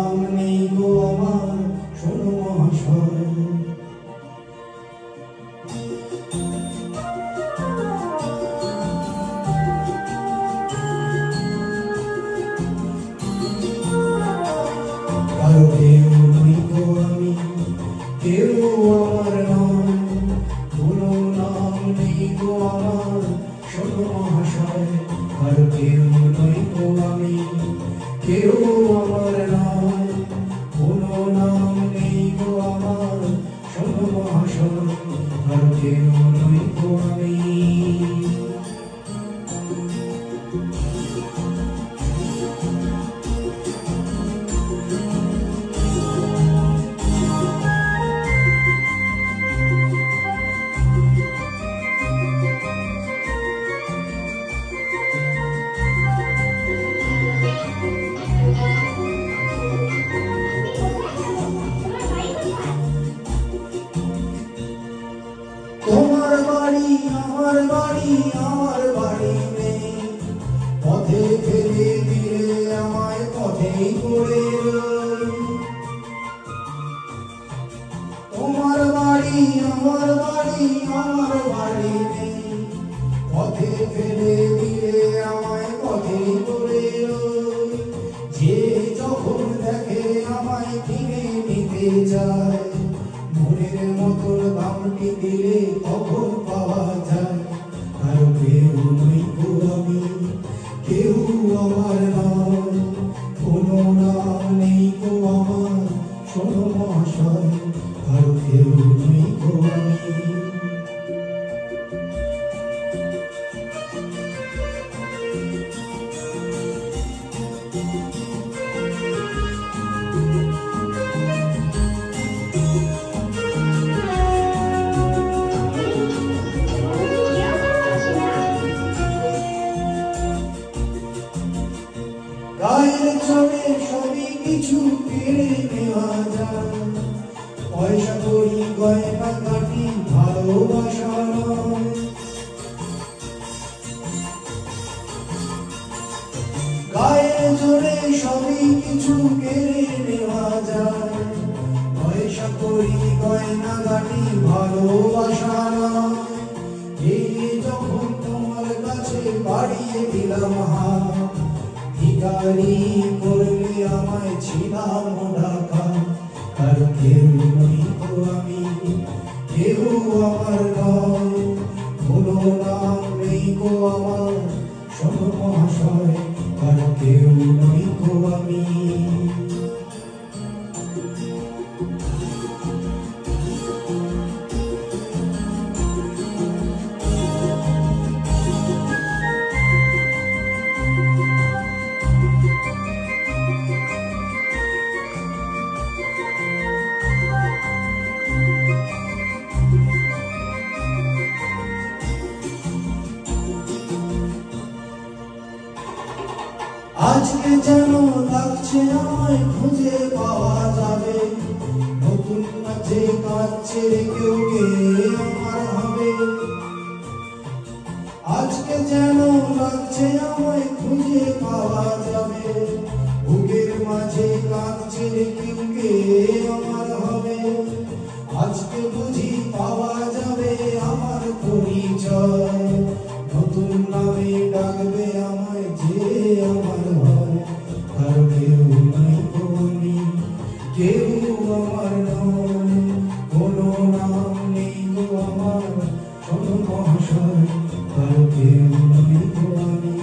নাম নেই গো আমার, শোনো মহাশয়। কারো কেউ নই গো আমি, কেউ আমার নয়, কোনো নাম নেই গো আমার, শোনো মহাশয়। কারো কেউ নই গো আমি, কেউ আমার নয়, কোনো নাম নেই গো আমার, শোনো মহাশয়। কারো কেউ নই গো আমি। তোমার বাড়ি আমার বাড়ি, আমার বাড়ি নেই, পথে ফেলে দিলে আমায় পথেই পড়ে রই। তোমার বাড়ি আমার বাড়ি, আমার বাড়ি নেই, পথে ফেলে দিলে আমায় পথেই পড়ে রই। যে যখন দেখে আমায় কিনে নিতে যায়, মনের মতন দামটি দিলে কখন পাওয়া যায়। কারো কেউ নই গো আমি, কেউ আমার নয়, কোনো নাম নেই গো আমার, শোনো মহাশয়। কারো কেউ নই গো আমি। গায়ের চড়ে সবই কিছু কেড়ে নেওয়া যায়, পয়সা করি গয়না কাটি ভালোবাসা নয়। গায়ের চড়ে সবই কিছু কেড়ে নেওয়া যায়, পয়সা করি গয়না কাটি ভালোবাসা নয়। এই যখন তোমার কাছে বাড়িয়ে দিলাম হাত, ভিখারি করলে আমায় ছিলাম ঢাকা। কারো কেউ নই গো আমি, কেউ আমার নয়, কোনো নাম নেই গো আমার, শোনো মহাশয়। কারো কেউ নই গো আমি। আজকে যেন লাগছে আমায় খুঁজে পাওয়া যাবে, নতুন কাছে কাছে কেউ কে আমার হবে। আজকে যেন লাগছে আমায় খুঁজে পাওয়া যাবে, বুকের মাঝে কাছে কেউ কে আমার হবে। আজকে বুঝি পাওয়া যাবে আমার পরিচয়, নতুন নামে ডাকবে আমায় যে আমার হয়। কারো কেউ নই গো আমি, কেউ আমার নয়, কোনো নাম নেই গো আমার, শোনো মহাশয়। কারো কেউ নই গো আমি।